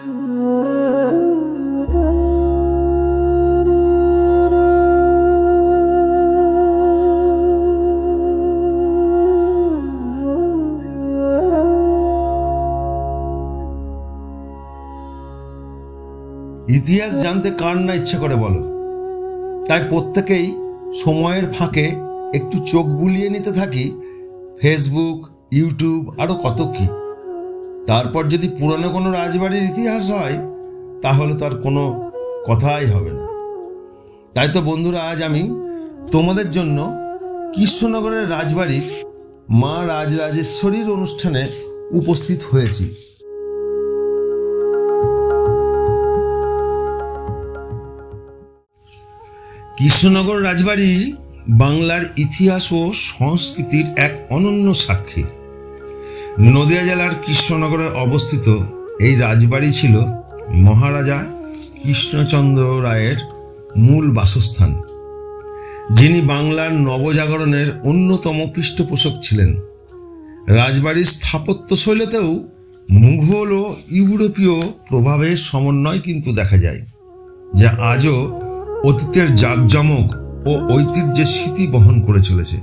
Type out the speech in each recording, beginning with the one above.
ইতিহাস জানতে কার না ইচ্ছে করে বলো? তাই প্রত্যেকেই সময়ের ফাঁকে একটু চোখ বুলিয়ে নিতে থাকি ফেসবুক, ইউটিউব, আরও কত কি। তারপর যদি পুরনো কোনো রাজবাড়ির ইতিহাস হয় তাহলে তার কোনো কথাই হবে না। তাই তো বন্ধুরা, আজ আমি তোমাদের জন্য কৃষ্ণনগরের রাজবাড়ির মা রাজরাজেশ্বরীর অনুষ্ঠানে উপস্থিত হয়েছি। কৃষ্ণনগর রাজবাড়ি বাংলার ইতিহাস ও সংস্কৃতির এক অনন্য সাক্ষী। নদিয়া জেলার কৃষ্ণনগরে অবস্থিত এই রাজবাড়ি ছিল মহারাজা কৃষ্ণচন্দ্র রায়ের মূল বাসস্থান, যিনি বাংলার নবজাগরণের অন্যতম পৃষ্ঠপোষক ছিলেন। রাজবাড়ির স্থাপত্যশৈলীতেও মুঘল ও ইউরোপীয় প্রভাবের সমন্বয় কিন্তু দেখা যায়, যা আজও অতীতের জাঁকজমক ও ঐতিহ্যের স্মৃতি বহন করে চলেছে।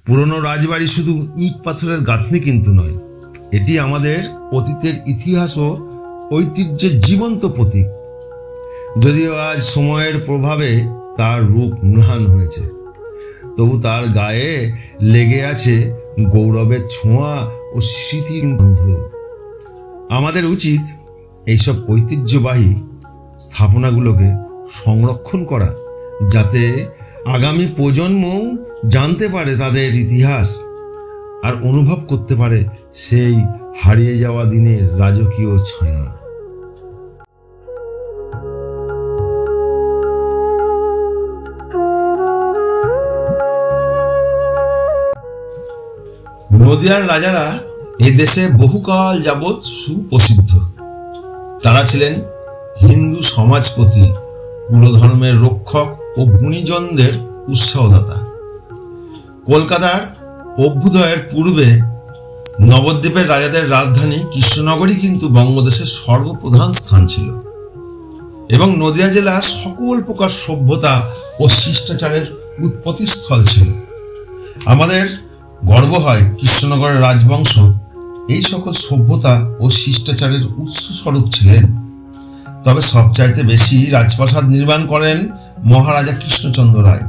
পুরনো রাজবাড়ি শুধু ইট পাথরের গাঁথনি কিন্তু নয়, এটি আমাদের অতীতের ইতিহাস ও ঐতিহ্যের জীবন্ত প্রতীক। যদিও আজ সময়ের প্রভাবে তার রূপ ম্লান হয়েছে, তবু তার গায়ে লেগে আছে গৌরবের ছোঁয়া ও স্মৃতির গন্ধ। আমাদের উচিত এইসব ঐতিহ্যবাহী স্থাপনাগুলোকে সংরক্ষণ করা, যাতে আগামী প্রজন্ম জানতে পারে তাদের ইতিহাস আর অনুভব করতে পারে সেই হারিয়ে যাওয়া দিনের রাজকীয় ছায়া। নদিয়ার রাজারা এদেশে বহুকাল যাবৎ সুপ্রসিদ্ধ। তারা ছিলেন হিন্দু সমাজপতি, কুলধর্মের রক্ষক ও গুণীজনদের উৎসাহদাতা। কলকাতার অভ্যুদয়ের পূর্বে নবদ্বীপের রাজাদের রাজধানী কৃষ্ণনগরই কিন্তু বঙ্গদেশের সর্বপ্রধান স্থান ছিল এবং নদিয়া জেলা সকল প্রকার সভ্যতা ও শিষ্টাচারের উৎপত্তিস্থল ছিল। আমাদের গর্ব হয় কৃষ্ণনগরের রাজবংশ এই সকল সভ্যতা ও শিষ্টাচারের উৎসস্বরূপ ছিলেন। তবে সবচাইতে বেশি রাজপ্রাসাদ নির্মাণ করেন মহারাজা কৃষ্ণচন্দ্র রায়,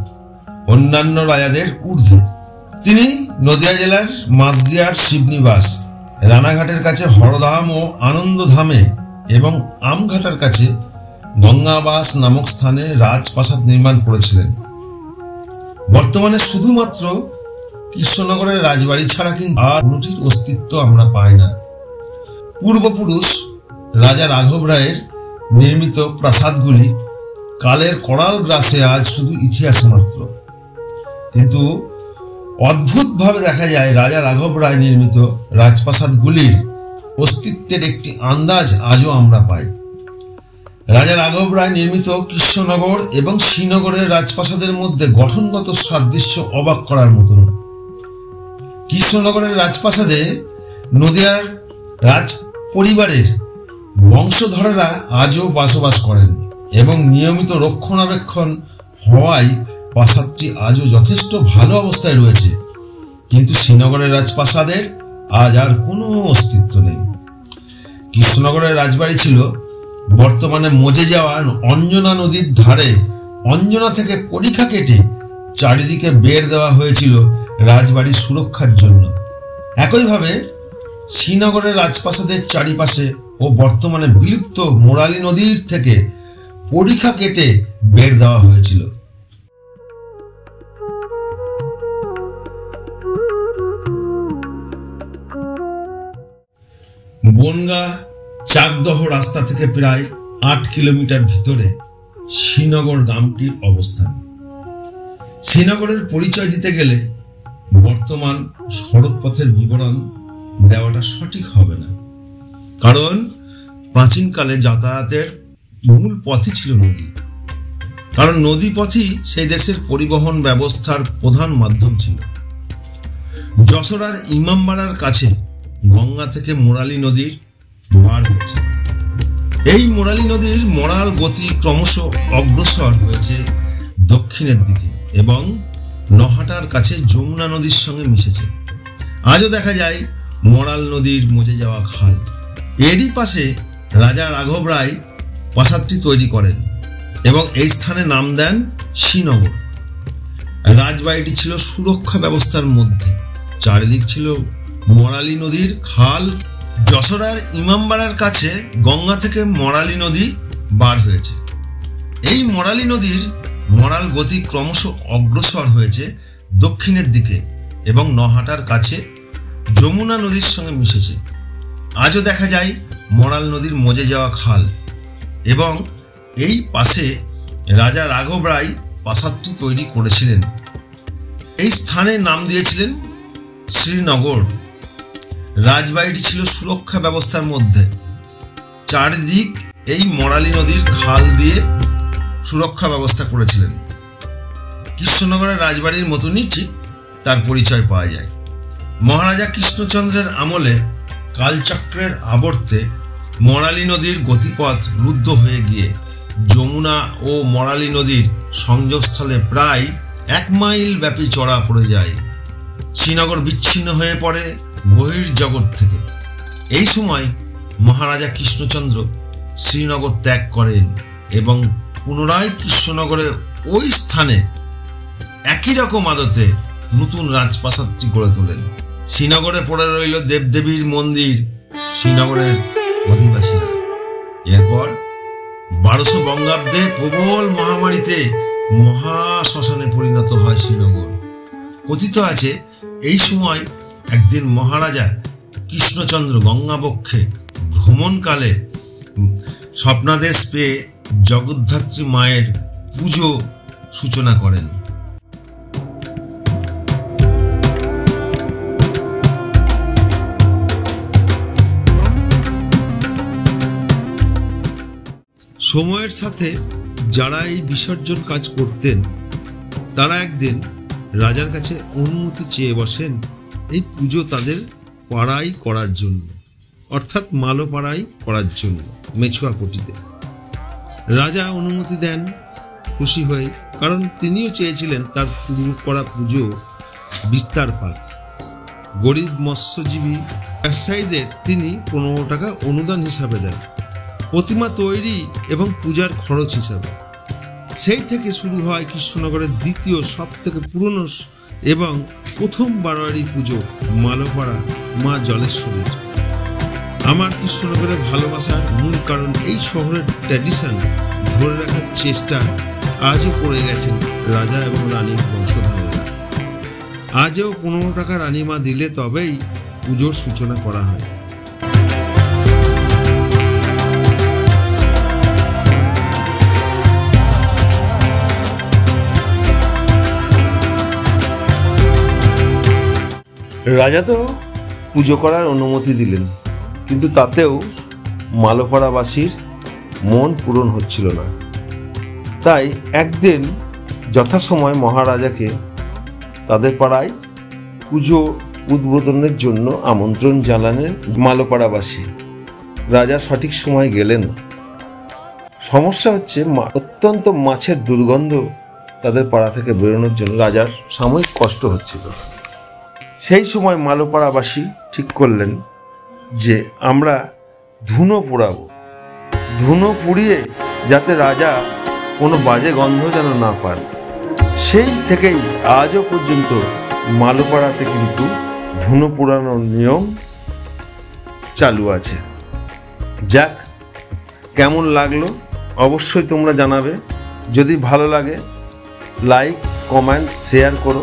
অন্যান্য রাজাদের ঊর্ধ্বে। তিনি নদিয়া জেলার মাঝদিয়ার শিবনিবাস, রানাঘাটের কাছে হরধাম ও আনন্দধামে এবং আমঘাটার কাছে গঙ্গাবাস নামক স্থানে রাজপ্রাসাদ নির্মাণ করেছিলেন। বর্তমানে শুধুমাত্র কৃষ্ণনগরের রাজবাড়ি ছাড়া কিন্তু আর কোনটির অস্তিত্ব আমরা পাই না। পূর্বপুরুষ রাজা রাঘব রায়ের নির্মিত প্রাসাদগুলি কালের করাল গ্রাসে আজ শুধু ইতিহাস মাত্র, কিন্তু অদ্ভুতভাবে দেখা যায় রাজা রাঘব রায় নির্মিত রাজপ্রাসাদগুলির অস্তিত্বের একটি আন্দাজ আজও আমরা পাই। রাজা রাঘব রায় নির্মিত কৃষ্ণনগর এবং শ্রীনগরের রাজপ্রাসাদের মধ্যে গঠনগত সাদৃশ্য অবাক করার মতন। কৃষ্ণনগরের রাজপ্রাসাদে নদিয়ার রাজ পরিবারের বংশধরেরা আজও বসবাস করেন এবং নিয়মিত রক্ষণাবেক্ষণ হওয়ায় প্রাসাদটি আজও যথেষ্ট ভালো অবস্থায় রয়েছে। কিন্তু শ্রীনগরের রাজপ্রাসাদের আজ আর কোনো অস্তিত্ব নেই। কৃষ্ণনগরের রাজবাড়ি ছিল বর্তমানে মজে যাওয়া অঞ্জনা নদীর ধারে। অঞ্জনা থেকে পরিখা কেটে চারিদিকে বেড় দেওয়া হয়েছিল রাজবাড়ির সুরক্ষার জন্য। একইভাবে শ্রীনগরের রাজপ্রাসাদের চারিপাশে ও বর্তমানে বিলুপ্ত মোরালী নদীর থেকে পরিখা কেটে বেড় দেওয়া হয়েছিল। বনগা চাকদহ রাস্তা থেকে প্রায় 8 কিলোমিটার ভিতরে শ্রীনগর গ্রামটির অবস্থান। শ্রীনগরের পরিচয় দিতে গেলে বর্তমান সড়কপথের বিবরণ দেওয়াটা সঠিক হবে না, কারণ প্রাচীনকালে যাতায়াতের মূল পথই ছিল নদী। কারণ নদী পথই সেই দেশের পরিবহন ব্যবস্থার প্রধান মাধ্যম ছিল। যশোরের ইমামবাড়ার কাছে গঙ্গা থেকে মোরালী নদীর বার হয়েছে। এই মোরালি নদীর মরাল গতি ক্রমশ অগ্রসর হয়েছে দক্ষিণের দিকে এবং নহাটার কাছে যমুনা নদীর সঙ্গে মিশেছে। আজও দেখা যায় মরাল নদীর মজে যাওয়া খাল। এরই পাশে রাজা রাঘব রায় প্রাসাদটি তৈরি করেন এবং এই স্থানে নাম দেন শ্রীনগর। রাজবাড়িটি ছিল সুরক্ষা ব্যবস্থার মধ্যে, চারিদিক ছিল মরালি নদীর খাল। যশোরের ইমামবাড়ার কাছে গঙ্গা থেকে মরালি নদী বার হয়েছে। এই মরালি নদীর মরাল গতি ক্রমশ অগ্রসর হয়েছে দক্ষিণের দিকে এবং নহাটার কাছে যমুনা নদীর সঙ্গে মিশেছে। আজও দেখা যায় মরাল নদীর মজে যাওয়া খাল এবং এই পাশে রাজা রাঘব রায় প্রাসাদটি তৈরি করেছিলেন। এই স্থানের নাম দিয়েছিলেন শ্রীনগর। রাজবাড়িটি ছিল সুরক্ষা ব্যবস্থার মধ্যে, চারিদিক এই মরালি নদীর খাল দিয়ে সুরক্ষা ব্যবস্থা করেছিলেন। কৃষ্ণনগরের রাজবাড়ির মতনই ঠিক তার পরিচয় পাওয়া যায়। মহারাজা কৃষ্ণচন্দ্রের আমলে কালচক্রের আবর্তে মরালি নদীর গতিপথ রুদ্ধ হয়ে গিয়ে যমুনা ও মরালি নদীর সংযোগস্থলে প্রায় 1 মাইল ব্যাপী চড়া পড়ে যায়। শ্রীনগর বিচ্ছিন্ন হয়ে পড়ে বহির্জগৎ থেকে। এই সময় মহারাজা কৃষ্ণচন্দ্র শ্রীনগর ত্যাগ করেন এবং পুনরায় কৃষ্ণনগরে ওই স্থানে একই রকম আদতে নতুন রাজপ্রাসাদটি গড়ে তোলেন। শ্রীনগরে পড়ে রইল দেবদেবীর মন্দির শ্রীনগরের অধিবাসীরা। এরপর 1200 বঙ্গাব্দে প্রবল মহামারীতে মহাশ্মশানে পরিণত হয় শ্রীনগর। কথিত আছে এই সময় একদিন মহারাজা কৃষ্ণচন্দ্র গঙ্গাবক্ষে ভ্রমণকালে স্বপ্নাদেশ পেয়ে জগদ্ধাত্রী মায়ের পুজো সূচনা করেন। সময়ের সাথে যারা এই বিসর্জন কাজ করতেন তারা একদিন রাজার কাছে অনুমতি চেয়ে বসেন এই পুজো তাদের পাড়ায় করার জন্য, অর্থাৎ মালোপাড়ায় করার জন্য মেছুয়াপটিতে। রাজা অনুমতি দেন খুশি হয়ে, কারণ তিনিও চেয়েছিলেন তার শুরু করা পুজো বিস্তার পাক। গরিব মৎস্যজীবী ব্যবসায়ীদের তিনি 15 টাকা অনুদান হিসাবে দেন, প্রতিমা তৈরি এবং পূজার খরচ হিসাবে। সেই থেকে শুরু হয় কৃষ্ণনগরের দ্বিতীয় সব থেকে পুরনো এবং প্রথম বারোয়ারি পুজো মালোপাড়া মা জলেশ্বরীর। আমার কৃষ্ণনগরের ভালোবাসার মূল কারণ এই শহরের ট্র্যাডিশন ধরে রাখার চেষ্টা আজও করে গেছেন রাজা এবং রানীর বংশধরেরা। আজও 15 টাকা রানীমা দিলে তবেই পুজোর সূচনা করা হয়। রাজা তো পুজো করার অনুমতি দিলেন, কিন্তু তাতেও মালোপাড়াবাসীর মন পূরণ হচ্ছিল না। তাই একদিন যথাসময় মহারাজাকে তাদের পাড়ায় পুজো উদ্বোধনের জন্য আমন্ত্রণ জানালেন মালোপাড়াবাসী। রাজা সঠিক সময় গেলেন। সমস্যা হচ্ছে অত্যন্ত মাছের দুর্গন্ধ তাদের পাড়া থেকে বেরোনোর জন্য রাজার সাময়িক কষ্ট হচ্ছিল। সেই সময় মালোপাড়াবাসী ঠিক করলেন যে আমরা ধুনো পোড়াবো, ধুনো পুড়িয়ে যাতে রাজা কোনো বাজে গন্ধ যেন না পান। সেই থেকেই আজও পর্যন্ত মালোপাড়াতে কিন্তু ধুনো পোড়ানোর নিয়ম চালু আছে। যাক, কেমন লাগলো অবশ্যই তোমরা জানাবে। যদি ভালো লাগে লাইক, কমেন্ট, শেয়ার করো।